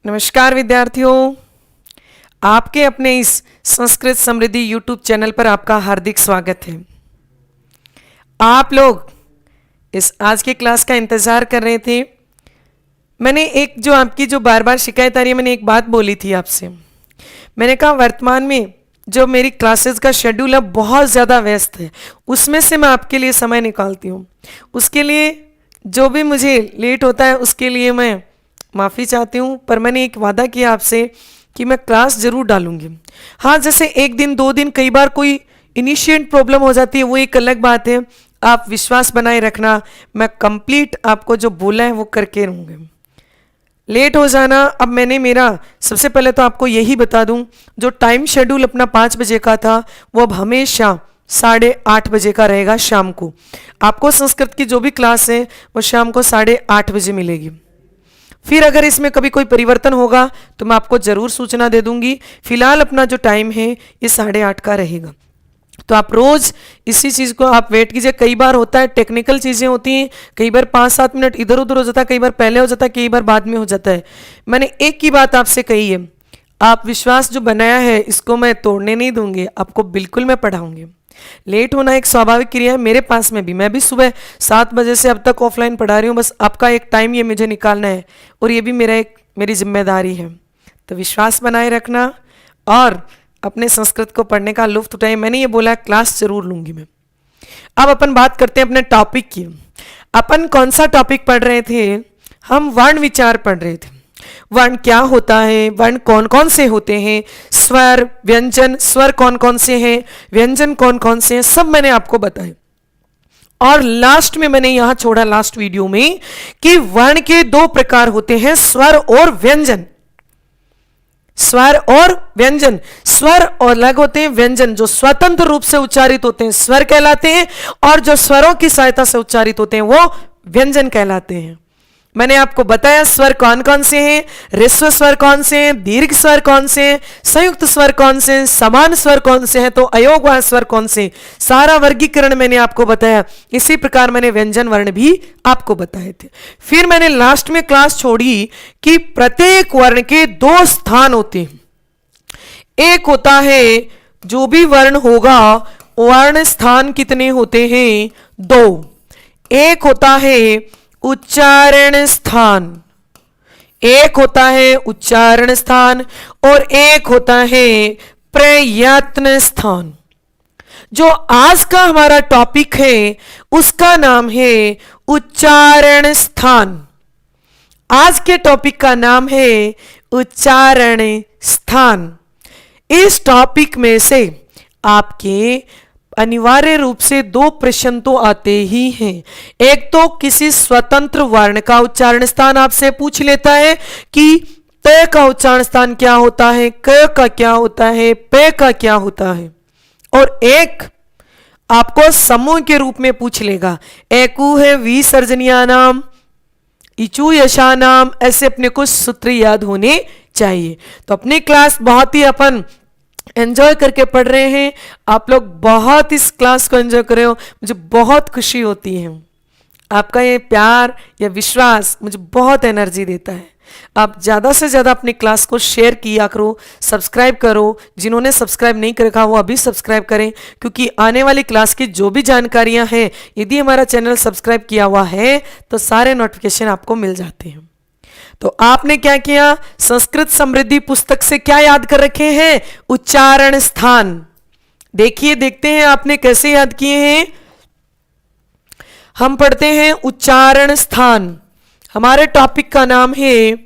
नमस्कार विद्यार्थियों, आपके अपने इस संस्कृत समृद्धि यूट्यूब चैनल पर आपका हार्दिक स्वागत है। आप लोग इस आज की क्लास का इंतज़ार कर रहे थे। मैंने एक जो आपकी जो बार बार शिकायत आ रही है, मैंने एक बात बोली थी आपसे। मैंने कहा वर्तमान में जो मेरी क्लासेस का शेड्यूल है बहुत ज़्यादा व्यस्त है, उसमें से मैं आपके लिए समय निकालती हूँ। उसके लिए जो भी मुझे लेट होता है उसके लिए मैं माफ़ी चाहती हूँ, पर मैंने एक वादा किया आपसे कि मैं क्लास ज़रूर डालूंगी। हाँ, जैसे एक दिन दो दिन कई बार कोई इनिशिएट प्रॉब्लम हो जाती है, वो एक अलग बात है। आप विश्वास बनाए रखना, मैं कंप्लीट आपको जो बोला है वो करके रहूँगी। लेट हो जाना, अब मैंने मेरा सबसे पहले तो आपको यही बता दूं, जो टाइम शेड्यूल अपना 5 बजे का था वो अब हमेशा 8:30 बजे का रहेगा। शाम को आपको संस्कृत की जो भी क्लास है वो शाम को 8:30 बजे मिलेगी। फिर अगर इसमें कभी कोई परिवर्तन होगा तो मैं आपको ज़रूर सूचना दे दूंगी। फिलहाल अपना जो टाइम है ये 8:30 का रहेगा। तो आप रोज़ इसी चीज़ को आप वेट कीजिए। कई बार होता है टेक्निकल चीज़ें होती हैं, कई बार 5-7 मिनट इधर उधर हो जाता है, कई बार पहले हो जाता है, कई बार बाद में हो जाता है। मैंने एक ही बात आपसे कही है, आप विश्वास जो बनाया है इसको मैं तोड़ने नहीं दूंगी, आपको बिल्कुल मैं पढ़ाऊंगी। लेट होना एक स्वाभाविक क्रिया है, मेरे पास में भी, मैं भी सुबह 7 बजे से अब तक ऑफलाइन पढ़ा रही हूँ। बस आपका एक टाइम ये मुझे निकालना है और ये भी मेरी जिम्मेदारी है। तो विश्वास बनाए रखना और अपने संस्कृत को पढ़ने का लुत्फ उठाए। मैंने ये बोला क्लास जरूर लूंगी मैं। अब अपन बात करते हैं अपने टॉपिक की। अपन कौन सा टॉपिक पढ़ रहे थे? हम वर्ण विचार पढ़ रहे थे। वर्ण क्या होता है, वर्ण कौन कौन से होते हैं, स्वर व्यंजन, स्वर कौन कौन से हैं, व्यंजन कौन कौन से हैं, सब मैंने आपको बताया। और लास्ट में मैंने यहां छोड़ा लास्ट वीडियो में कि वर्ण के 2 प्रकार होते हैं, स्वर और व्यंजन। स्वर और व्यंजन, स्वर और अलग होते हैं, व्यंजन जो स्वतंत्र रूप से उच्चारित होते हैं स्वर कहलाते हैं, और जो स्वरों की सहायता से उच्चारित होते हैं वो व्यंजन कहलाते हैं। मैंने आपको बताया स्वर कौन कौन से हैं, ह्रस्व स्वर कौन से हैं, दीर्घ स्वर कौन से हैं, संयुक्त स्वर कौन से हैं, समान स्वर कौन से हैं, तो अयोगवान स्वर कौन से हैं, सारा वर्गीकरण मैंने आपको बताया। इसी प्रकार मैंने व्यंजन वर्ण भी आपको बताए थे। फिर मैंने लास्ट में क्लास छोड़ी कि प्रत्येक वर्ण के 2 स्थान होते हैं। एक होता है जो भी वर्ण होगा वर्ण स्थान कितने होते हैं? 2। एक होता है उच्चारण स्थान, एक होता है उच्चारण स्थान और एक होता है प्रयत्न स्थान। जो आज का हमारा टॉपिक है उसका नाम है उच्चारण स्थान। आज के टॉपिक का नाम है उच्चारण स्थान। इस टॉपिक में से आपके अनिवार्य रूप से 2 प्रश्न तो आते ही हैं। एक तो किसी स्वतंत्र वर्ण का उच्चारण स्थान आपसे पूछ लेता है कि त का उच्चारण स्थान क्या होता है, क का क्या होता है, पे का क्या होता है, और एक आपको समूह के रूप में पूछ लेगा। एकू है विसर्जनीयानाम, इचू यशानाम, ऐसे अपने कुछ सूत्र याद होने चाहिए। तो अपनी क्लास बहुत ही अपन एंजॉय करके पढ़ रहे हैं। आप लोग बहुत इस क्लास को एंजॉय कर रहे हो, मुझे बहुत खुशी होती है। आपका ये प्यार या विश्वास मुझे बहुत एनर्जी देता है। आप ज़्यादा से ज़्यादा अपनी क्लास को शेयर किया करो, सब्सक्राइब करो। जिन्होंने सब्सक्राइब नहीं कर रखा वो अभी सब्सक्राइब करें, क्योंकि आने वाली क्लास की जो भी जानकारियां हैं, यदि हमारा चैनल सब्सक्राइब किया हुआ है तो सारे नोटिफिकेशन आपको मिल जाते हैं। तो आपने क्या किया? संस्कृत समृद्धि पुस्तक से क्या याद कर रखे हैं? उच्चारण स्थान। देखिए, देखते हैं आपने कैसे याद किए हैं। हम पढ़ते हैं उच्चारण स्थान। हमारे टॉपिक का नाम है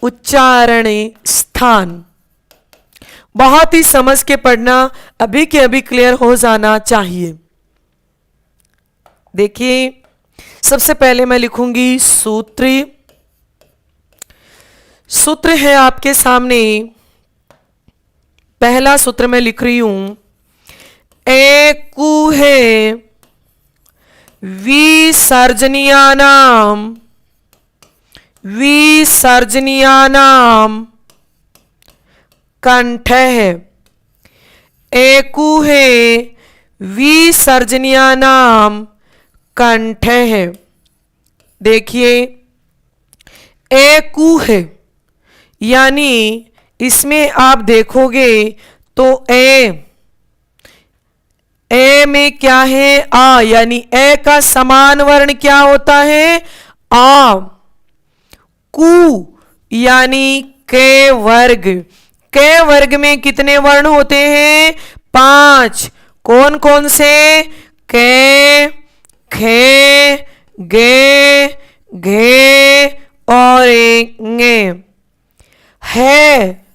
उच्चारण स्थान। बहुत ही समझ के पढ़ना, अभी के अभी क्लियर हो जाना चाहिए। देखिए, सबसे पहले मैं लिखूंगी सूत्र। सूत्र है आपके सामने। पहला सूत्र मैं लिख रही हूं, एकू है विसर्जनीयानाम, विसर्जनीयानाम कंठ है। एकू है विसर्जनीयानाम कंठ है। देखिए, एकू है, यानी इसमें आप देखोगे तो ए में क्या है, आ, यानी ए का समान वर्ण क्या होता है, आ। कु यानी के वर्ग, के वर्ग में कितने वर्ण होते हैं, 5। कौन कौन से, के, खे, गे, घे और गे। है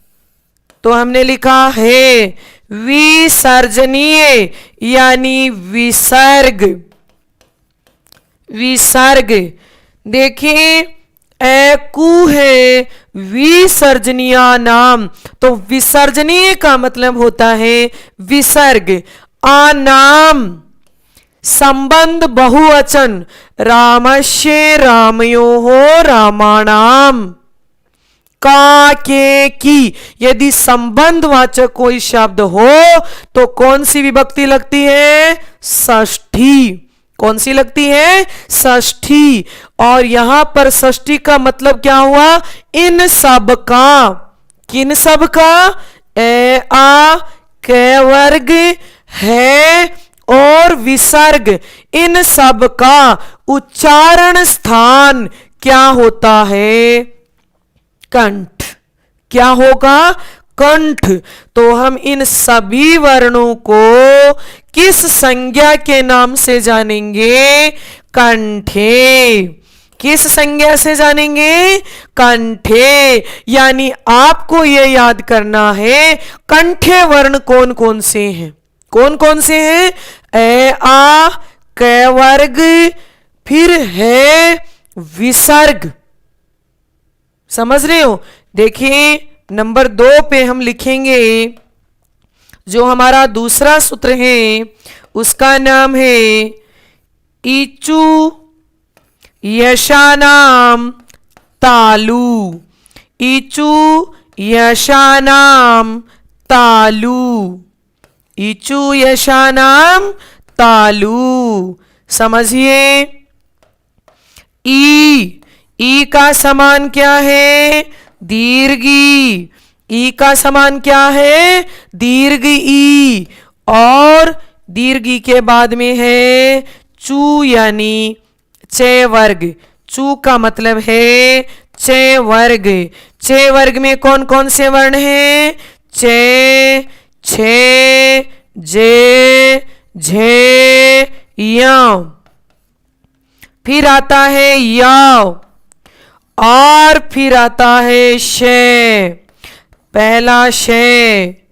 तो हमने लिखा है विसर्जनीय यानी विसर्ग, विसर्ग। देखिए एकु है विसर्जनीय नाम, तो विसर्जनीय का मतलब होता है विसर्ग। आनाम संबंध बहुवचन, रामस्य रामयोः रामाणाम। का, के, की, यदि संबंधवाचक कोई शब्द हो तो कौन सी विभक्ति लगती है, षष्ठी। कौन सी लगती है, षष्ठी। और यहां पर षष्ठी का मतलब क्या हुआ, इन सब का। किन सब का, ए, आ, के वर्ग, है और विसर्ग, इन सब का उच्चारण स्थान क्या होता है, कंठ। क्या होगा, कंठ। तो हम इन सभी वर्णों को किस संज्ञा के नाम से जानेंगे, कंठे। किस संज्ञा से जानेंगे, कंठे। यानी आपको यह याद करना है कंठे वर्ण कौन कौन से हैं, कौन कौन से हैं, ए, आ, क वर्ग, फिर है विसर्ग। समझ रहे हो। देखिए नंबर 2 पे हम लिखेंगे जो हमारा दूसरा सूत्र है उसका नाम है ईचु यशानाम तालु। ईचु यशानाम तालु, ईचु यशानाम तालु। समझिए। ई का समान क्या है, दीर्घी। ई का समान क्या है, दीर्घ ई। और दीर्घी के बाद में है चू यानी चे वर्ग। चू का मतलब है चे वर्ग। चे वर्ग में कौन कौन से वर्ण हैं, चे, छे, जे, झे, या। फिर आता है याव और फिर आता है शे। पहला शे।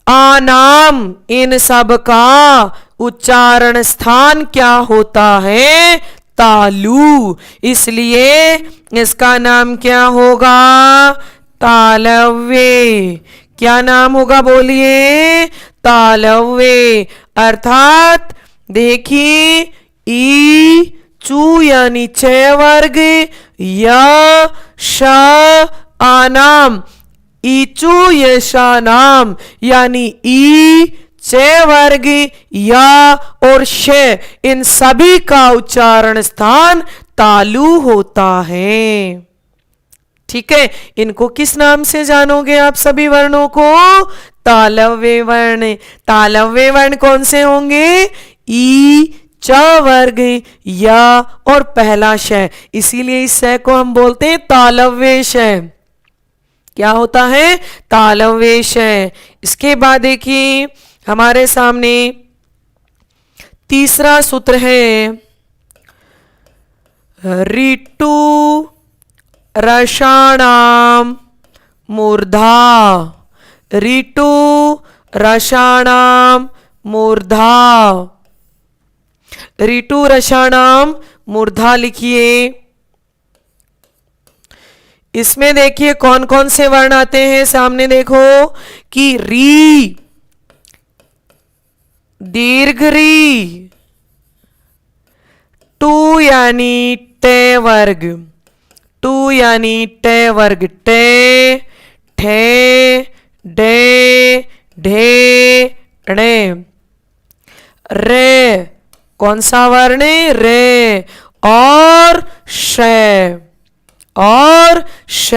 आनाम इन सब का उच्चारण स्थान क्या होता है, तालु। इसलिए इसका नाम क्या होगा, तालव्य। क्या नाम होगा बोलिए, तालव्य। अर्थात देखिए ई चू यानी छह वर्ग, या श आनाम ईचु यशा नाम यानी ई चे वर्ग या और शे इन सभी का उच्चारण स्थान तालु होता है। ठीक है, इनको किस नाम से जानोगे आप सभी वर्णों को, तालव्य वर्ण। तालव्य वर्ण कौन से होंगे, ई च वर्ग या और पहला शय। इसीलिए इस शय को हम बोलते हैं तालव्य शय। क्या होता है, तालव्य शय। इसके बाद देखिए हमारे सामने तीसरा सूत्र है ऋतु रसाणाम मूर्धा। ऋतु रसाणाम मूर्धा। ऋतु रसाणाम मूर्धा लिखिए। इसमें देखिए कौन कौन से वर्ण आते हैं, सामने देखो कि री दीर्घ री, टू यानी टे वर्ग, टू यानी टे वर्ग, टे ठे डे ढे णे। रे कौन सा वर्ण, रे और शे। और श,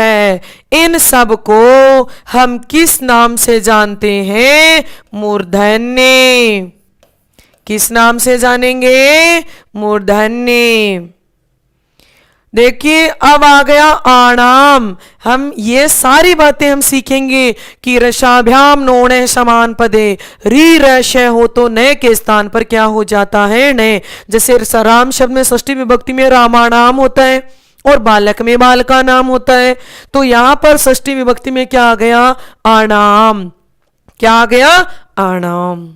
इन सब को हम किस नाम से जानते हैं? मूर्धन्य। किस नाम से जानेंगे? मूर्धन्य। देखिए अब आ गया आणाम। हम ये सारी बातें हम सीखेंगे कि रसाभ्याम नोणे समान पदे री रश हो तो नए के स्थान पर क्या हो जाता है? नए। जैसे राम शब्द में षष्ठी विभक्ति में रामाणाम होता है और बालक में बालका नाम होता है, तो यहां पर षष्ठी विभक्ति में क्या आ गया? आणाम। क्या आ गया? आणाम।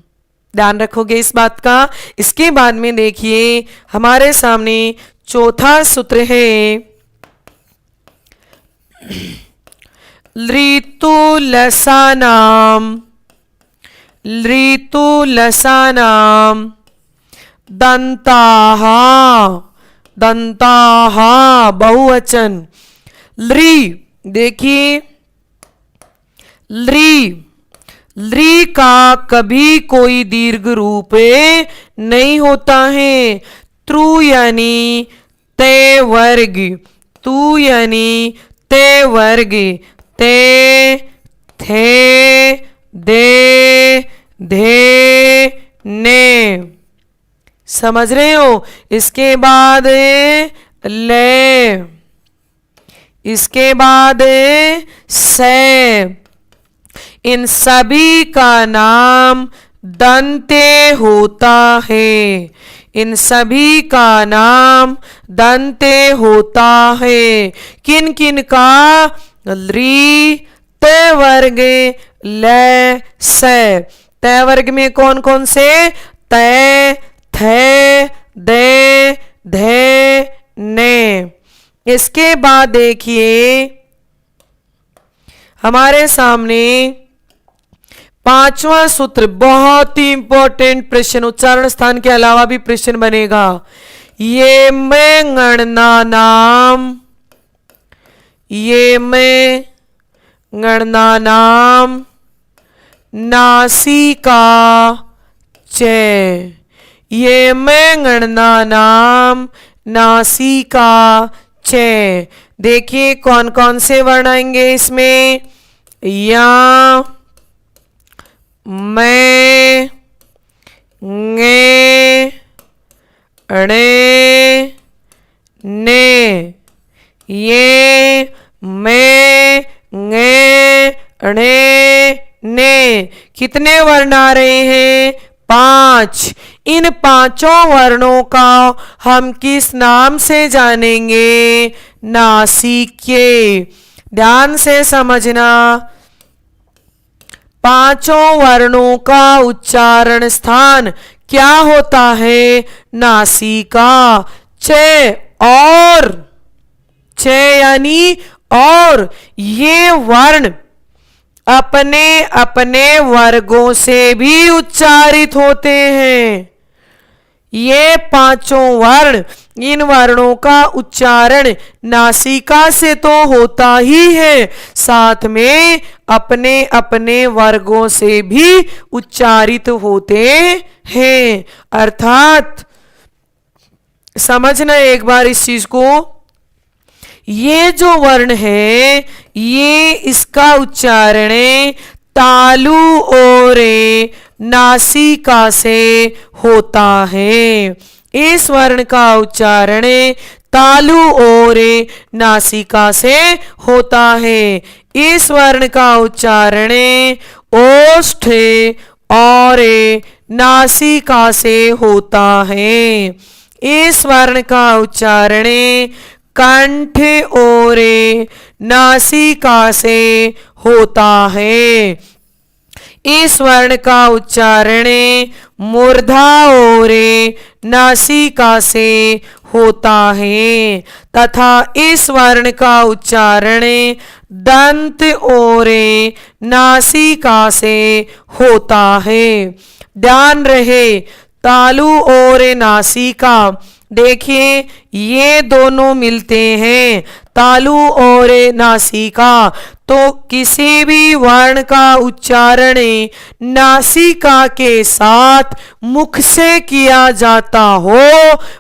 ध्यान रखोगे इस बात का। इसके बाद में देखिए हमारे सामने चौथा सूत्र है ऋतु लसानाम। ऋतु लसानाम दंताहा। दंताहा बहुवचन। लृ, देखिए लृ, लृ का कभी कोई दीर्घ रूप नहीं होता है। त्रु यानी ते वर्ग। तू यानी ते वर्ग। ते, थे, दे, धे, ने। समझ रहे हो? इसके बाद ले, इसके बाद से। इन सभी का नाम दंते होता है। इन सभी का नाम दंते होता है। किन किन का? री, ते वर्ग, ले, से। ते वर्ग में कौन कौन से? ते, थे, दे, धे, ने। इसके बाद देखिए हमारे सामने पांचवा सूत्र, बहुत ही इंपॉर्टेंट प्रश्न, उच्चारण स्थान के अलावा भी प्रश्न बनेगा। ये में गणना नाम, ये में गणना नाम नासिका चे। ये में गणना नाम नासिका चे। देखिए कौन कौन से वर्ण आएंगे इसमें? या, मैं, ङे, णे, ने। ये, मैं, ङे, णे, ने। कितने वर्ण आ रहे हैं? 5। इन पांचों वर्णों का हम किस नाम से जानेंगे? नासिक्य। ध्यान से समझना, पांचों वर्णों का उच्चारण स्थान क्या होता है? नासिका। चे और, चे यानी और, ये वर्ण अपने अपने वर्गों से भी उच्चारित होते हैं। ये पांचों वर्ण, इन वर्णों का उच्चारण नासिका से तो होता ही है, साथ में अपने अपने वर्गों से भी उच्चारित होते हैं। अर्थात समझना एक बार इस चीज को, ये जो वर्ण है ये इसका उच्चारण तालु और नासिका से होता है। इस वर्ण का उच्चारण तालु और नासिका से होता है। इस वर्ण का उच्चारण ओष्ठ और नासिका से होता है। इस वर्ण का उच्चारण कंठ और नासिका से होता है। इस वर्ण का उच्चारण मूर्धा और नासिका से होता है तथा इस वर्ण का उच्चारण दंत और नासिका से होता है। ध्यान रहे, तालु और नासिका देखिए ये दोनों मिलते हैं, तालु और नासिका। तो किसी भी वर्ण का उच्चारण नासिका के साथ मुख से किया जाता हो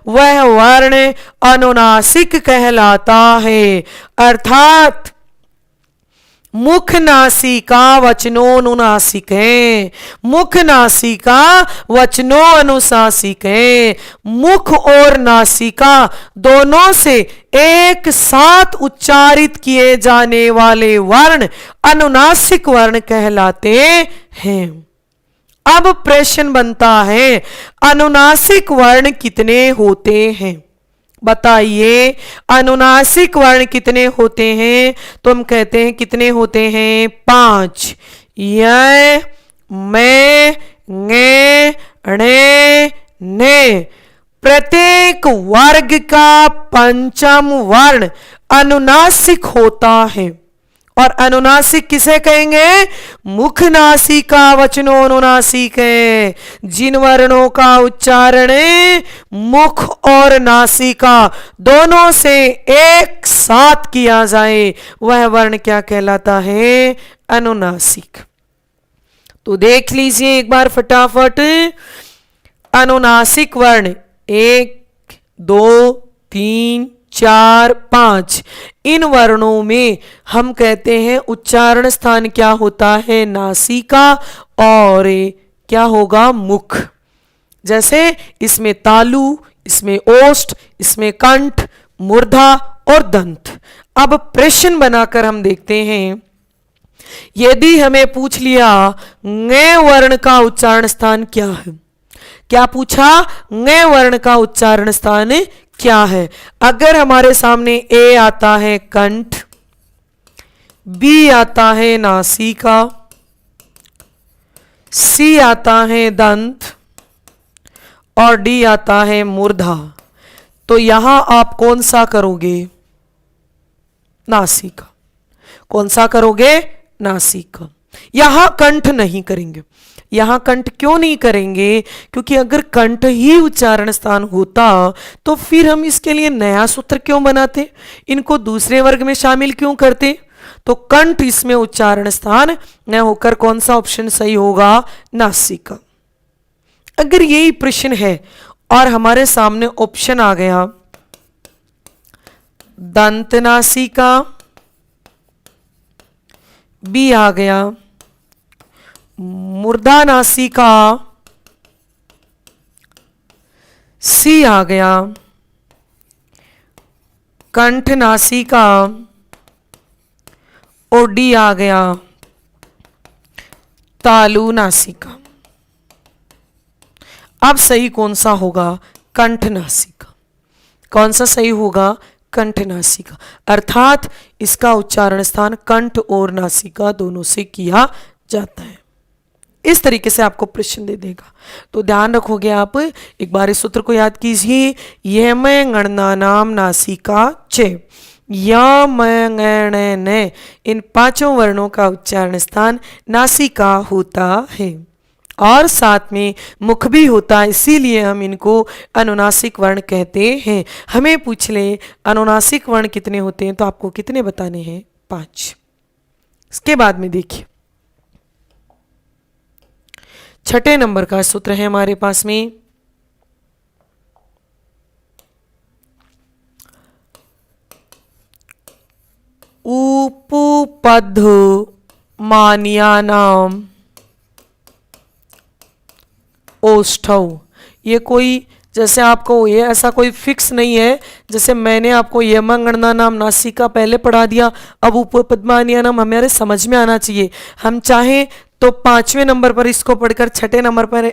वह वर्ण अनुनासिक कहलाता है। अर्थात मुख नासिका वचनोनुनासिक है, मुख नासिका वचनो अनुशासिक है। मुख और नासिका दोनों से एक साथ उच्चारित किए जाने वाले वर्ण अनुनासिक वर्ण कहलाते हैं। अब प्रश्न बनता है, अनुनासिक वर्ण कितने होते हैं? बताइए, अनुनासिक वर्ण कितने होते हैं? तो हम कहते हैं कितने होते हैं? 5। य, मैं, ङे, णे, ने। प्रत्येक वर्ग का पंचम वर्ण अनुनासिक होता है। और अनुनासिक किसे कहेंगे? मुख नासिका वचनो अनुनासिक है। जिन वर्णों का उच्चारण मुख और नासिका दोनों से एक साथ किया जाए वह वर्ण क्या कहलाता है? अनुनासिक। तो देख लीजिए एक बार फटाफट। अनुनासिक वर्ण 1, 2, 3, 4, 5। इन वर्णों में हम कहते हैं उच्चारण स्थान क्या होता है? नासिका और क्या होगा? मुख। जैसे इसमें तालु, इसमें ओष्ठ, इसमें कंठ, मूर्धा और दंत। अब प्रश्न बनाकर हम देखते हैं, यदि हमें पूछ लिया ङ वर्ण का उच्चारण स्थान क्या है? क्या पूछा? ङ वर्ण का उच्चारण स्थान क्या है? अगर हमारे सामने ए आता है कंठ, बी आता है नासिका, सी आता है दंत और डी आता है मूर्धा, तो यहां आप कौन सा करोगे? नासिका। कौन सा करोगे? नासिका। यहां कंठ नहीं करेंगे। यहां कंठ क्यों नहीं करेंगे? क्योंकि अगर कंठ ही उच्चारण स्थान होता तो फिर हम इसके लिए नया सूत्र क्यों बनाते, इनको दूसरे वर्ग में शामिल क्यों करते? तो कंठ इसमें उच्चारण स्थान न होकर कौन सा ऑप्शन सही होगा? नासिका। अगर यही प्रश्न है और हमारे सामने ऑप्शन आ गया दंत नासिका, बी आ गया मूर्धा नासिका, सी आ गया कंठ नासिका और डी आ गया तालु नासिका। अब सही कौन सा होगा? कंठ नासिका। कौन सा सही होगा? कंठ नासिका। अर्थात इसका उच्चारण स्थान कंठ और नासिका दोनों से किया जाता है। इस तरीके से आपको प्रश्न दे देगा, तो ध्यान रखोगे आप। एक बार इस सूत्र को याद कीजिए, यह मैं गणना नाम नासिका चे, या मैं ने, इन पांचों वर्णों का उच्चारण स्थान नासिका होता है और साथ में मुख भी होता है, इसीलिए हम इनको अनुनासिक वर्ण कहते हैं। हमें पूछ ले अनुनासिक वर्ण कितने होते हैं, तो आपको कितने बताने हैं? 5। इसके बाद में देखिए छठे नंबर का सूत्र है हमारे पास में, उपपद मान्यानाम ओष्ठौ। ये कोई जैसे आपको ये ऐसा कोई फिक्स नहीं है, जैसे मैंने आपको यमंगणना नाम नासिका पहले पढ़ा दिया, अब उपपद्मानिया नाम हमारे समझ में आना चाहिए। हम चाहें तो 5वें नंबर पर इसको पढ़कर 6ठे नंबर पर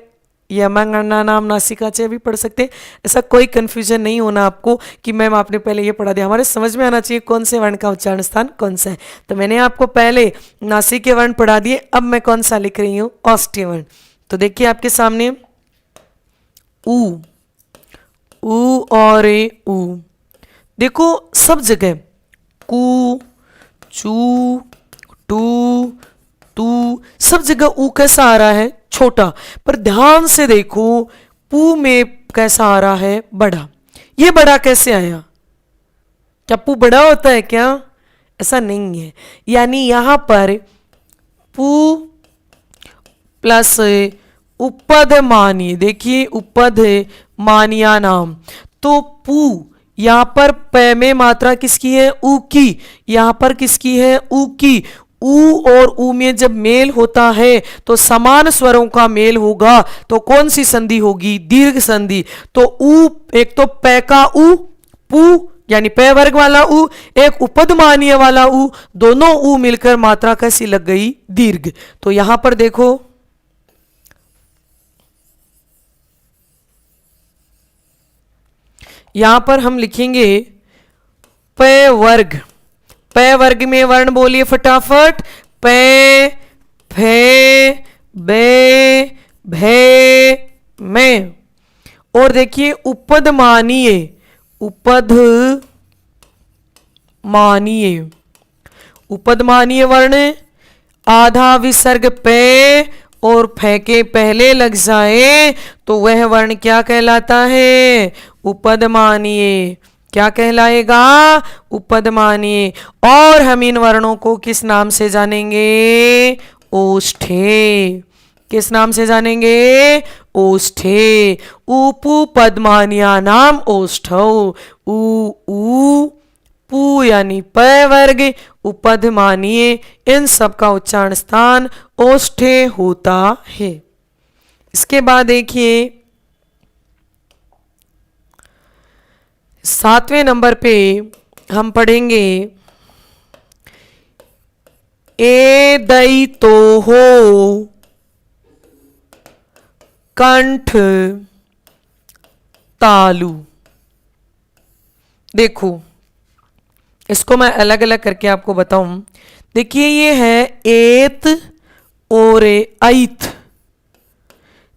यमंगणना नाम नासिका चे भी पढ़ सकते। ऐसा कोई कंफ्यूजन नहीं होना आपको कि मैम आपने पहले ये पढ़ा दिया। हमारे समझ में आना चाहिए कौन से वर्ण का उच्चारण स्थान कौन सा है। तो मैंने आपको पहले नासिक के वर्ण पढ़ा दिए, अब मैं कौन सा लिख रही हूँ? औष्ठ्य वर्ण। तो देखिए आपके सामने ऊ और ऊ, देखो सब जगह कु, चू, टू, तू, सब जगह ऊ कैसा आ रहा है? छोटा। पर ध्यान से देखो पू में कैसा आ रहा है? बड़ा। ये बड़ा कैसे आया? क्या पू बड़ा होता है क्या? ऐसा नहीं है। यानी यहां पर पू प्लस उपद मानिए, देखिए उपद मानिया नाम, तो पू यहां पर प में मात्रा किसकी है? ऊ की। यहां पर किसकी है? ऊ की। ऊ और ऊ में जब मेल होता है तो समान स्वरों का मेल होगा, तो कौन सी संधि होगी? दीर्घ संधि। तो ऊ, एक तो प का ऊ, पू यानी प वर्ग वाला ऊ, एक उपदमानीय वाला ऊ, दोनों ऊ मिलकर मात्रा कैसी लग गई? दीर्घ। तो यहां पर देखो, यहां पर हम लिखेंगे प वर्ग। प वर्ग में वर्ण बोलिए फटाफट। प, फे, बे, भे, में। और देखिए उपद मानिए, उपद मानिए, उपद मानिए वर्ण आधा विसर्ग पे और फे के पहले लग जाए तो वह वर्ण क्या कहलाता है? उपद मानिए। क्या कहलाएगा? उपद मानिए। और हम इन वर्णों को किस नाम से जानेंगे? ओष्ठे। किस नाम से जानेंगे? ओष्ठे। उपु पदमानिया नाम ओष्ठौ। ऊ पू यानी प वर्ग, उपद मानिए, इन सब का उच्चारण स्थान ओष्ठे होता है। इसके बाद देखिए 7वें नंबर पे हम पढ़ेंगे ए दई तो हो कंठ तालु। देखो इसको मैं अलग अलग करके आपको बताऊं। देखिए ये है एत और ऐत।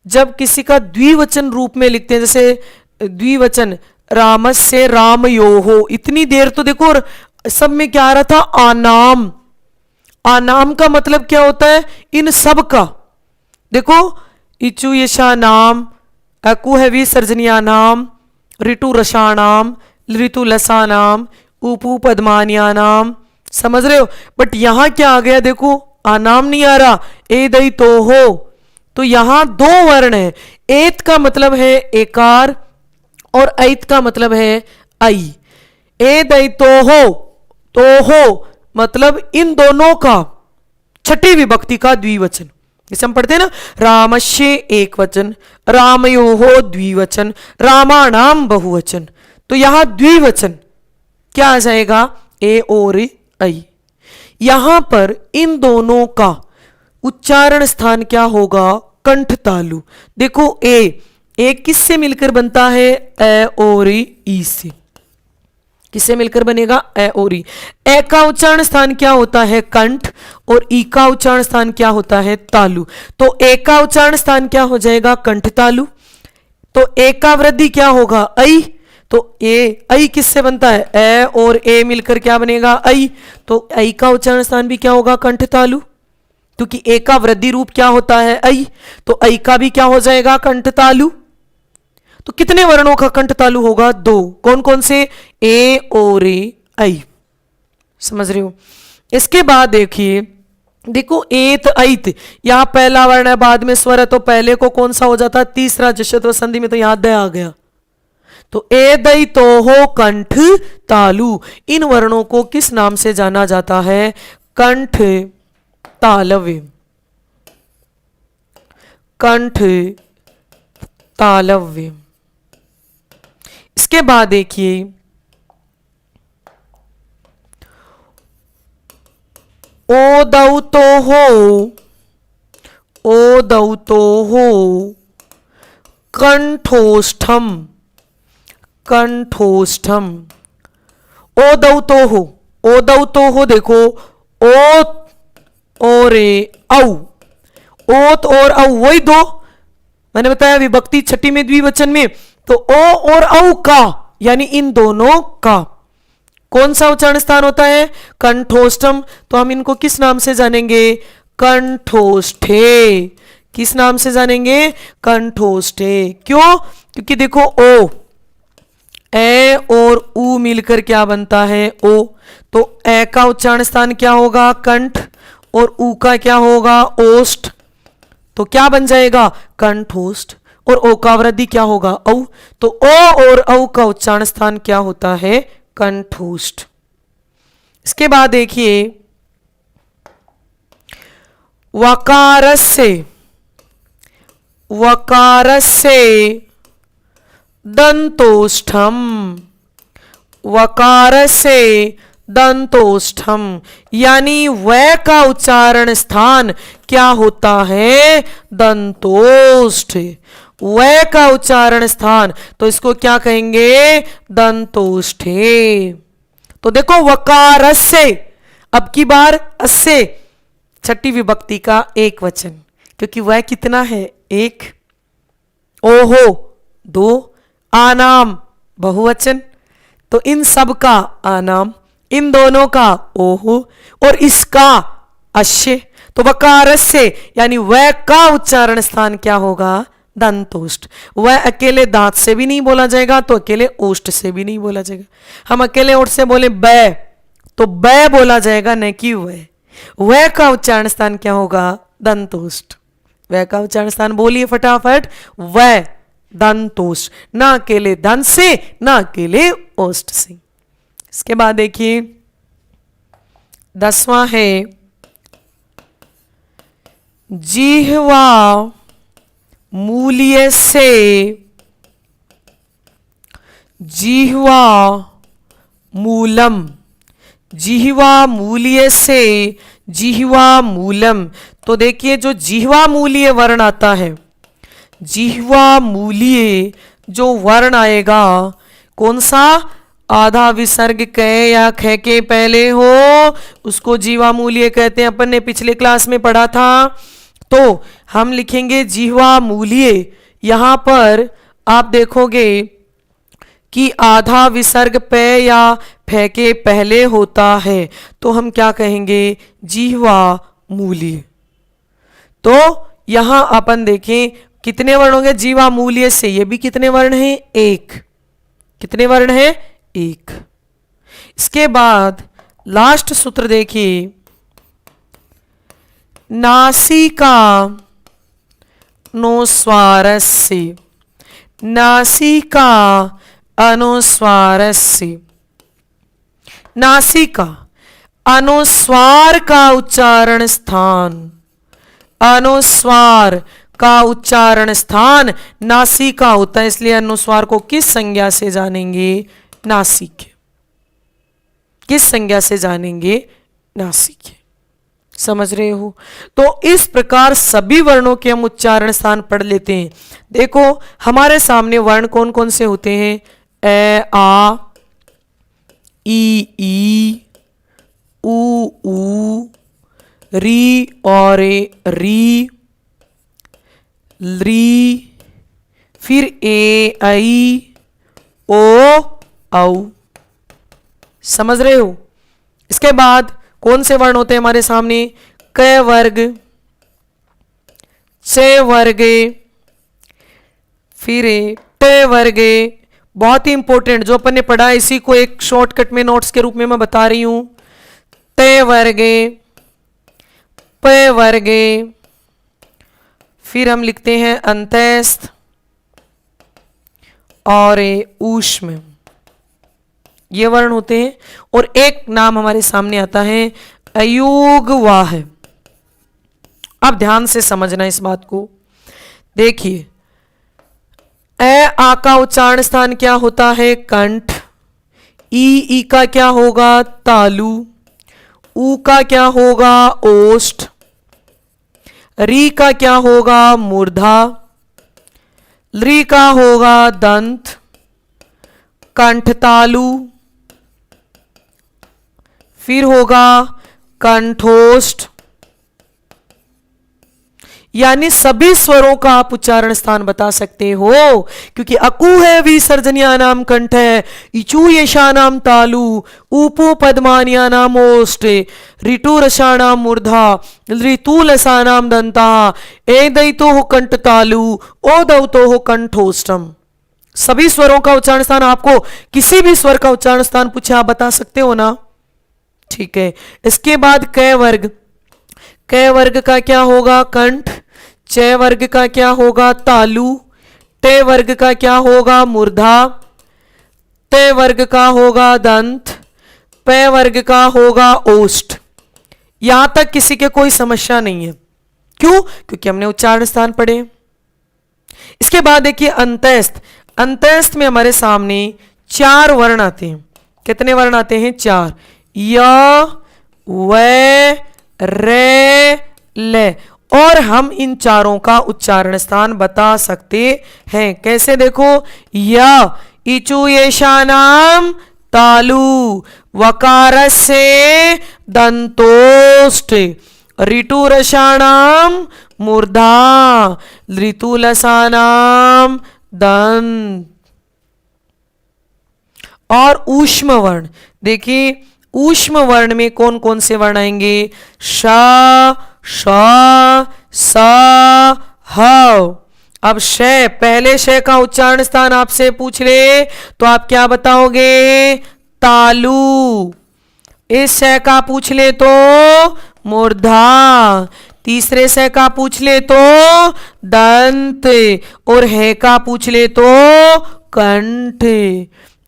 जब किसी का द्विवचन रूप में लिखते हैं, जैसे द्विवचन रामस्य रामयोहो, इतनी देर तो देखो सब में क्या आ रहा था? आनाम। आनाम का मतलब क्या होता है? इन सब का। देखो इचु यशा नाम, अकु है विसर्जनिया नाम, ऋतु रसानाम, ऋतु लसानाम, उपू पद्मानिया नाम। समझ रहे हो? बट यहां क्या आ गया? देखो आनाम नहीं आ रहा, ए दई तो हो। तो यहां दो वर्ण है। एत का मतलब है एकार और ऐत का मतलब है आई। ए दई तो हो मतलब इन दोनों का छठी विभक्ति का द्विवचन। जैसे हम पढ़ते हैं ना, रामस्य एक वचन, रामयोहो द्विवचन, रामाणाम बहुवचन। तो यहां द्विवचन क्या आ जाएगा? ए और आई। यहां पर इन दोनों का उच्चारण स्थान क्या होगा? कंठ तालु। देखो ए किससे मिलकर बनता है? ए और ई से। किससे मिलकर बनेगा? ए और ई। ए का उच्चारण स्थान क्या होता है? कंठ। और ई का उच्चारण स्थान क्या होता है? तालु। तो ए का उच्चारण स्थान क्या हो जाएगा? कंठ तालु। तो ए का वृद्धि क्या होगा? ऐ। तो ऐ किससे बनता है? ए और ए मिलकर क्या बनेगा? ऐ। तो ऐ का उच्चारण स्थान भी क्या होगा? कंठ तालु, क्योंकि ए का वृद्धि रूप क्या होता है? ऐ। तो ऐ का भी क्या हो जाएगा? कंठ तालु। तो कितने वर्णों का कंठ तालु होगा? दो। कौन कौन से? ए और ऐ। समझ रहे हो? इसके बाद देखिए, देखो एत ऐत, यहां पहला वर्ण है, बाद में स्वर है, तो पहले को कौन सा हो जाता है? तीसरा जश्व संधि में, तो यहां द आ गया। तो ए दई तो हो कंठ तालु। इन वर्णों को किस नाम से जाना जाता है? कंठ तालव्य। कंठ तालव्य। इसके बाद देखिए ओ दऊ तो हो, ओ दऊ तो हो कंठोष्ठम। कंठोष्ठम। ओ दऊ तो हो, ओ दऊ तो हो। देखो ओत और औ, ओत और औ वही दो। मैंने बताया विभक्ति छठी में द्विवचन में, तो ओ और औ का यानी इन दोनों का कौन सा उच्चारण स्थान होता है? कंठोष्ठम। तो हम इनको किस नाम से जानेंगे? कंठोष्ठे। किस नाम से जानेंगे? कंठोष्ठे। क्यों? क्योंकि देखो ओ ए और ऊ मिलकर क्या बनता है? ओ। तो ए का उच्चारण स्थान क्या होगा? कंठ। और ऊ का क्या होगा? ओष्ठ। तो क्या बन जाएगा? कंठोष्ठ। और ओ का वृद्धि क्या होगा? औ। तो ओ और औ का उच्चारण स्थान क्या होता है? कंठोष्ठ। इसके बाद देखिए वकारस्य, वकारस्य दंतोष्ठम, वकारस्य दंतोष्ठम, यानी व का उच्चारण स्थान क्या होता है? दंतोष्ठ। व का उच्चारण स्थान, तो इसको क्या कहेंगे? दंतोष्ठे। तो देखो वकारस्य, अब की बार अस्य छठी विभक्ति का एक वचन, क्योंकि वह कितना है? एक। ओहो दो, आनाम बहुवचन, तो इन सब का आनाम, इन दोनों का ओहो, और इसका अश्य। तो वकारस्य यानी वह का उच्चारण स्थान क्या होगा? दंतोष्ठ। वह अकेले दांत से भी नहीं बोला जाएगा, तो अकेले ओष्ठ से भी नहीं बोला जाएगा। हम अकेले ओष्ठ से बोले बै, तो बै बोला जाएगा, न कि वह। वह का उच्चारण स्थान क्या होगा? दंतोष्ठ। वह का उच्चारण स्थान बोलिए फटाफट, वह दंतोष्ठ। ना अकेले दंत से, ना अकेले ओष्ठ से। इसके बाद देखिए 10वां है जिह्वा मूल्य से, जिह्वा मूलम, जिह्वा मूल्य से जिह्वा मूलम। तो देखिए जो जिह्वा मूल्य वर्ण आता है, जिह्वा मूल्य जो वर्ण आएगा, कौन सा? आधा विसर्ग क या ख के पहले हो, उसको जिह्वा मूल्य कहते हैं। अपन ने पिछले क्लास में पढ़ा था। तो हम लिखेंगे जिह्वा मूल्य। यहां पर आप देखोगे कि आधा विसर्ग प या फ के पहले होता है, तो हम क्या कहेंगे? जिह्वा मूल्य। तो यहां अपन देखें कितने वर्ण होंगे जिह्वा मूल्य से? ये भी कितने वर्ण हैं? एक। कितने वर्ण हैं? एक। इसके बाद लास्ट सूत्र देखिए, नासिका अनुस्वारस्य, नासिका अनुस्वारस्य, नासिका अनुस्वार का उच्चारण स्थान, अनुस्वार का उच्चारण स्थान नासिका होता है, इसलिए अनुस्वार को किस संज्ञा से जानेंगे? नासिक। किस संज्ञा से जानेंगे? नासिक। समझ रहे हो? तो इस प्रकार सभी वर्णों के हम उच्चारण स्थान पढ़ लेते हैं। देखो हमारे सामने वर्ण कौन कौन से होते हैं? ए आ, ई ऊ, री और री, री, फिर ए आई, ओ औ। समझ रहे हो? इसके बाद कौन से वर्ण होते हैं हमारे सामने? क वर्ग, च वर्ग, फिर ट वर्ग। बहुत ही इंपॉर्टेंट जो अपन ने पढ़ा है, इसी को एक शॉर्टकट में नोट्स के रूप में मैं बता रही हूं। त वर्ग, प वर्ग, फिर हम लिखते हैं अंतस्थ और ऊष्म। ये वर्ण होते हैं। और एक नाम हमारे सामने आता है अयोगवाह। अब ध्यान से समझना इस बात को। देखिए ए आ का उच्चारण स्थान क्या होता है? कंठ। ई का क्या होगा? तालु। ऊ का क्या होगा? ओष्ठ। री का क्या होगा? मूर्धा। ली का होगा दंत। कंठतालु, फिर होगा कंठोष्ठ। यानी सभी स्वरों का आप उच्चारण स्थान बता सकते हो, क्योंकि अकु है विसर्जनिया नाम कंठ है, इचू यशा नाम तालु, ऊपू पद्मानिया नाम ओष्ठ, ऋतु रसा नाम मूर्धा, ऋतु लसा नाम दंता, ए दयितो हो कंठ तालु, ओ दौतो हो कंठोष्ठम। सभी स्वरों का उच्चारण स्थान, आपको किसी भी स्वर का उच्चारण स्थान पूछे आप बता सकते हो ना? ठीक है। इसके बाद क वर्ग, क वर्ग का क्या होगा? कंठ। च वर्ग का क्या होगा? तालु। टे वर्ग का क्या होगा? मूर्धा। ते वर्ग का होगा दंत। पे वर्ग का होगा ओष्ठ। यहां तक किसी के कोई समस्या नहीं है। क्यों? क्योंकि हमने उच्चारण स्थान पढ़े। इसके बाद देखिए अंतस्थ। अंतस्थ में हमारे सामने 4 वर्ण आते हैं। कितने वर्ण आते हैं? 4। य, व, रे, ले। और हम इन चारों का उच्चारण स्थान बता सकते हैं। कैसे? देखो, य इचु येषाणाम तालु वकारस्य दंतोष्ठ ऋटुरसाणाम मूर्धा ऋतुलसानाम दंत। और ऊष्म वर्ण, देखिए ऊष्म वर्ण में कौन कौन से वर्ण आएंगे? श, श, स, ह। अब श, पहले श का उच्चारण स्थान आपसे पूछ ले तो आप क्या बताओगे? तालु। इस श का पूछ ले तो मूर्धा। तीसरे श का पूछ ले तो दंत। और ह का पूछ ले तो कंठ।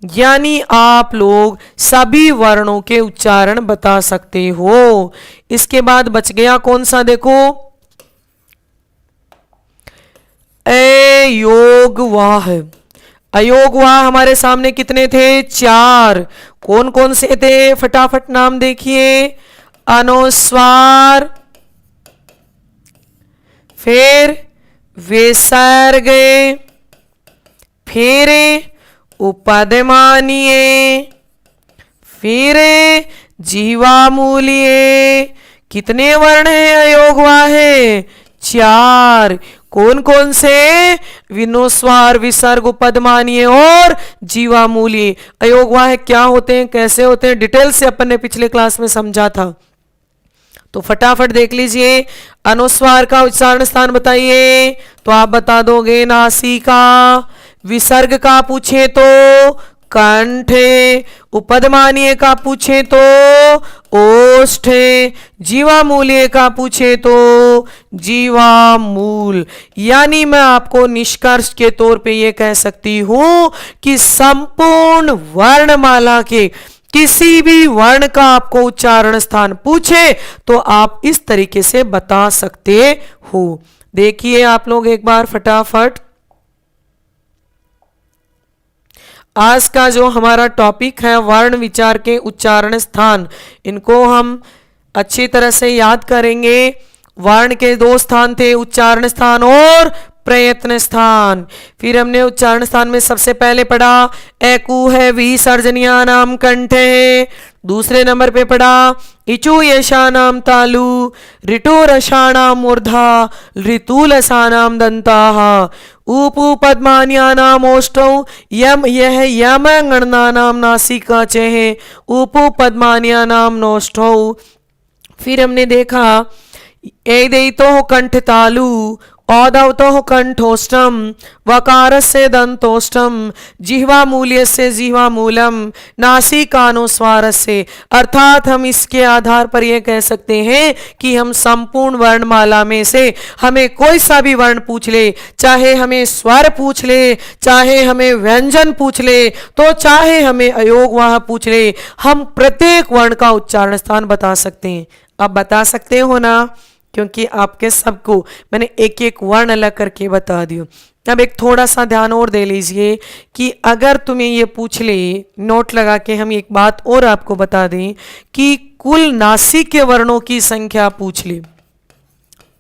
यानी आप लोग सभी वर्णों के उच्चारण बता सकते हो। इसके बाद बच गया कौन सा? देखो, अयोगवाह। अयोगवाह हमारे सामने कितने थे? 4। कौन कौन से थे? फटाफट नाम देखिए। अनुस्वार, फिर विसर्ग, फिर उपधमानीय, फिर जीवामूलीय। कितने वर्ण हैं अयोगवाह है? 4। कौन कौन से? विनोस्वार, विसर्ग, उपधमानीय और जीवामूलीय। अयोगवाह क्या होते हैं, कैसे होते हैं, डिटेल से अपन ने पिछले क्लास में समझा था, तो फटाफट देख लीजिए। अनुस्वार का उच्चारण स्थान बताइए, तो आप बता दोगे नासिका। विसर्ग का पूछे तो कंठ। उपधमानीय का पूछे तो ओष्ठ। जीवामूलीय का पूछे तो जीवामूल। यानी मैं आपको निष्कर्ष के तौर पे ये कह सकती हूं कि संपूर्ण वर्णमाला के किसी भी वर्ण का आपको उच्चारण स्थान पूछे तो आप इस तरीके से बता सकते हो। देखिए आप लोग एक बार फटाफट, आज का जो हमारा टॉपिक है वर्ण विचार के उच्चारण स्थान, इनको हम अच्छी तरह से याद करेंगे। वर्ण के 2 स्थान थे, उच्चारण स्थान और प्रयत्न स्थान। फिर हमने उच्चारण स्थान में सबसे पहले पढ़ा एकु है विसर्जनिया नाम कंठे। दूसरे नंबर पे पढ़ा इचु येषाणाम तालु ऋटुरसाणाम मूर्धा ऋतुलसानाम दंताः ऊपु पद्मान्यानाम ओष्ठौ यम यह यम गणनानाम नासिका चेह ऊपु पद्मान्यानाम नोष्ठौ। फिर हमने देखा एदैतो कंठ तालु औदवतो कंठोष्टम वकारस्य दंतोष्टम जिह्वामूल्यस्य जिह्वामूलम नासिकानुस्वारस्य। अर्थात हम इसके आधार पर यह कह सकते हैं कि हम संपूर्ण वर्णमाला में से हमें कोई सा भी वर्ण पूछ ले, चाहे हमें स्वर पूछ ले, चाहे हमें व्यंजन पूछ ले, तो चाहे हमें अयोगवाह पूछ ले, हम प्रत्येक वर्ण का उच्चारण स्थान बता सकते हैं। अब बता सकते हो ना, क्योंकि आपके सबको मैंने एक एक वर्ण अलग करके बता दिया। अब एक थोड़ा सा ध्यान और दे लीजिए कि अगर तुम्हें ये पूछ ले, नोट लगा के हम एक बात और आपको बता दें कि कुल नासिक के वर्णों की संख्या पूछ ले,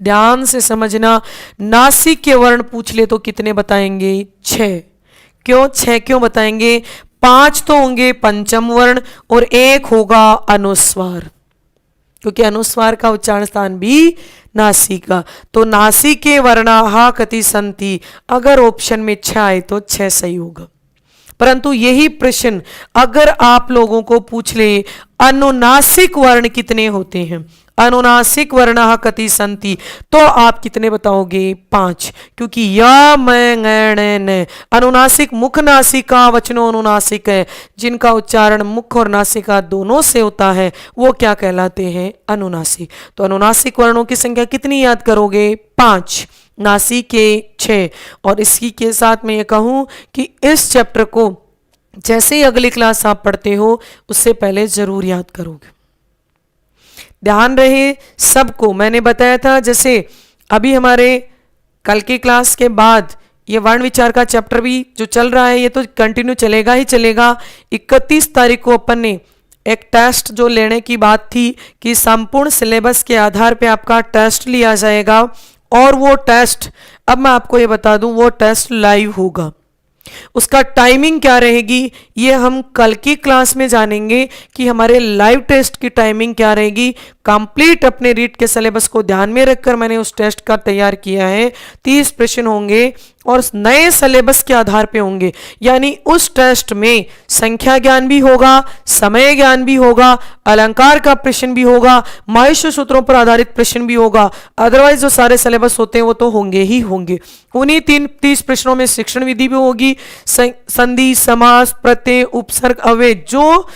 ध्यान से समझना, नासिक के वर्ण पूछ ले तो कितने बताएंगे? 6। क्यों 6 क्यों बताएंगे? 5 तो होंगे पंचम वर्ण और 1 होगा अनुस्वार, क्योंकि अनुस्वार का उच्चारण स्थान भी नासिका। तो नासिके वर्णाः कति सन्ति, अगर ऑप्शन में 6 आए तो 6 सही होगा। परंतु यही प्रश्न अगर आप लोगों को पूछ ले अनुनासिक वर्ण कितने होते हैं, अनुनासिक वर्ण कति संति, तो आप कितने बताओगे? 5, क्योंकि या मैं न अनुनासिक मुख नासिका वचनो अनुनासिक है, जिनका उच्चारण मुख और नासिका दोनों से होता है वो क्या कहलाते हैं? अनुनासिक। तो अनुनासिक वर्णों की संख्या कितनी याद करोगे? 5, नासिक के 6। और इसी के साथ मैं ये कहूं कि इस चैप्टर को जैसे ही अगली क्लास आप पढ़ते हो उससे पहले जरूर याद करोगे। ध्यान रहे सबको, मैंने बताया था जैसे अभी हमारे कल की क्लास के बाद ये वर्ण विचार का चैप्टर भी जो चल रहा है ये तो कंटिन्यू चलेगा ही चलेगा। 31 तारीख को अपन ने एक टेस्ट जो लेने की बात थी कि संपूर्ण सिलेबस के आधार पे आपका टेस्ट लिया जाएगा, और वो टेस्ट अब मैं आपको ये बता दूं वो टेस्ट लाइव होगा। उसका टाइमिंग क्या रहेगी ये हम कल की क्लास में जानेंगे कि हमारे लाइव टेस्ट की टाइमिंग क्या रहेगी। कंप्लीट अपने रीड के सिलेबस को ध्यान में रखकर मैंने उस टेस्ट का तैयार किया है। 30 प्रश्न होंगे और नए सिलेबस के आधार पे होंगे, यानी उस टेस्ट में संख्या ज्ञान भी होगा, समय ज्ञान भी होगा, अलंकार का प्रश्न भी होगा, माहेश्वर सूत्रों पर आधारित प्रश्न भी होगा। अदरवाइज जो सारे सिलेबस होते हैं वो तो होंगे ही होंगे। उन्हीं 30 प्रश्नों में शिक्षण विधि भी होगी, संधि, समास, प्रत्यय, उपसर्ग, अव्यय, जो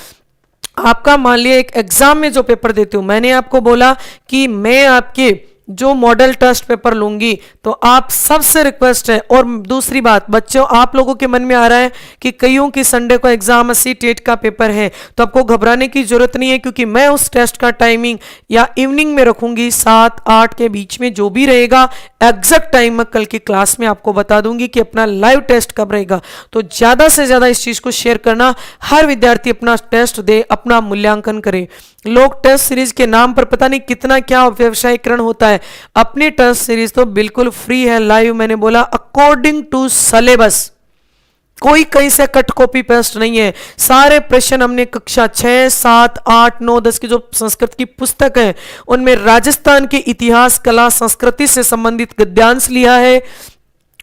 आपका मान लिया एक एग्जाम में जो पेपर देते हो, मैंने आपको बोला कि मैं आपके जो मॉडल टेस्ट पेपर लूंगी, तो आप सबसे रिक्वेस्ट है। और दूसरी बात बच्चों, आप लोगों के मन में आ रहा है कि कईयों की संडे को एग्जाम टेट का पेपर है, तो आपको घबराने की जरूरत नहीं है, क्योंकि मैं उस टेस्ट का टाइमिंग या इवनिंग में रखूंगी 7-8 के बीच में, जो भी रहेगा एग्जैक्ट टाइम मैं कल की क्लास में आपको बता दूंगी कि अपना लाइव टेस्ट कब रहेगा। तो ज्यादा से ज्यादा इस चीज को शेयर करना, हर विद्यार्थी अपना टेस्ट दे, अपना मूल्यांकन करे। लोग टेस्ट सीरीज के नाम पर पता नहीं कितना क्या व्यवसायीकरण होता है। अपनी टेस्ट सीरीज तो बिल्कुल फ्री है, लाइव, मैंने बोला अकॉर्डिंग टू सिलेबस, कोई कहीं से कट कॉपी पेस्ट नहीं है। सारे प्रश्न हमने कक्षा 6, 7, 8, 9, 10 की जो संस्कृत की पुस्तक है उनमें राजस्थान के इतिहास, कला, संस्कृति से संबंधित गद्यांश लिया है,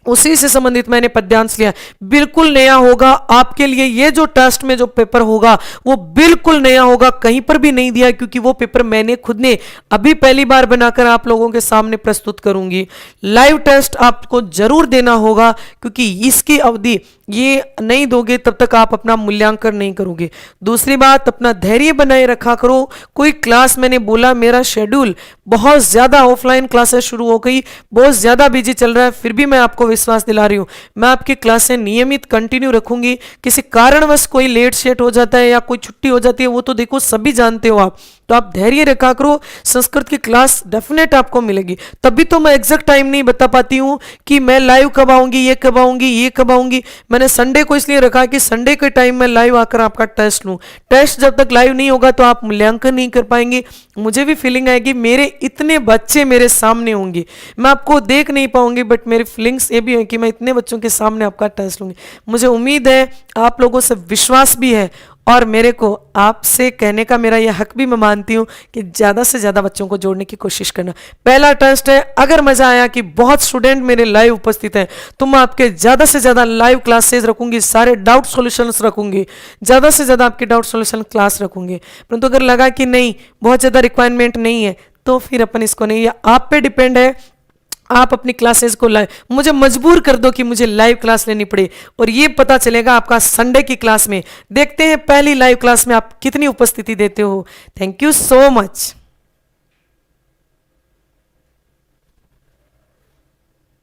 उसी से संबंधित मैंने पद्यांश लिया। बिल्कुल नया होगा आपके लिए। ये जो टेस्ट में जो पेपर होगा वो बिल्कुल नया होगा, कहीं पर भी नहीं दिया, क्योंकि वो पेपर मैंने खुद ने अभी पहली बार बनाकर आप लोगों के सामने प्रस्तुत करूंगी। लाइव टेस्ट आपको जरूर देना होगा, क्योंकि इसकी अवधि ये नहीं दोगे तब तक आप अपना मूल्यांकन नहीं करोगे। दूसरी बात, अपना धैर्य बनाए रखा करो। कोई क्लास, मैंने बोला मेरा शेड्यूल बहुत ज्यादा, ऑफलाइन क्लासेस शुरू हो गई, बहुत ज्यादा बिजी चल रहा है, फिर भी मैं आपको विश्वास दिला रही हूं मैं आपकी क्लासें नियमित कंटिन्यू रखूंगी। किसी कारणवश कोई लेट सेट हो जाता है या कोई छुट्टी हो जाती है, वो तो देखो सभी जानते हो आप, तो आप धैर्य रखा करो। संस्कृत की क्लास डेफिनेट आपको मिलेगी। तभी तो मैं एग्जैक्ट टाइम नहीं बता पाती हूं कि मैं लाइव कब आऊंगी, ये कब आऊंगी, ये कब आऊंगी। मैंने संडे को इसलिए रखा कि संडे के टाइम में लाइव आकर आपका टेस्ट लूं। टेस्ट जब तक लाइव नहीं होगा तो आप मूल्यांकन नहीं कर पाएंगे। मुझे भी फीलिंग आएगी मेरे इतने बच्चे मेरे सामने होंगे, मैं आपको देख नहीं पाऊंगी, बट मेरी फीलिंग्स ये भी है कि मैं इतने बच्चों के सामने आपका टेस्ट लूंगी। मुझे उम्मीद है, आप लोगों से विश्वास भी है, और मेरे को आपसे कहने का मेरा यह हक भी मैं मानती हूं कि ज्यादा से ज्यादा बच्चों को जोड़ने की कोशिश करना। पहला टेस्ट है, अगर मजा आया कि बहुत स्टूडेंट मेरे लाइव उपस्थित हैं तो मैं आपके ज्यादा से ज्यादा लाइव क्लासेस रखूंगी, सारे डाउट सॉल्यूशंस रखूंगी, ज्यादा से ज्यादा आपकी डाउट सॉल्यूशन क्लास रखूंगी। परंतु अगर लगा कि नहीं बहुत ज्यादा रिक्वायरमेंट नहीं है तो फिर अपन इसको नहीं, या आप पे डिपेंड है। आप अपनी क्लासेस को लाइव, मुझे मजबूर कर दो कि मुझे लाइव क्लास लेनी पड़े, और ये पता चलेगा आपका संडे की क्लास में। देखते हैं पहली लाइव क्लास में आप कितनी उपस्थिति देते हो। Thank you so much.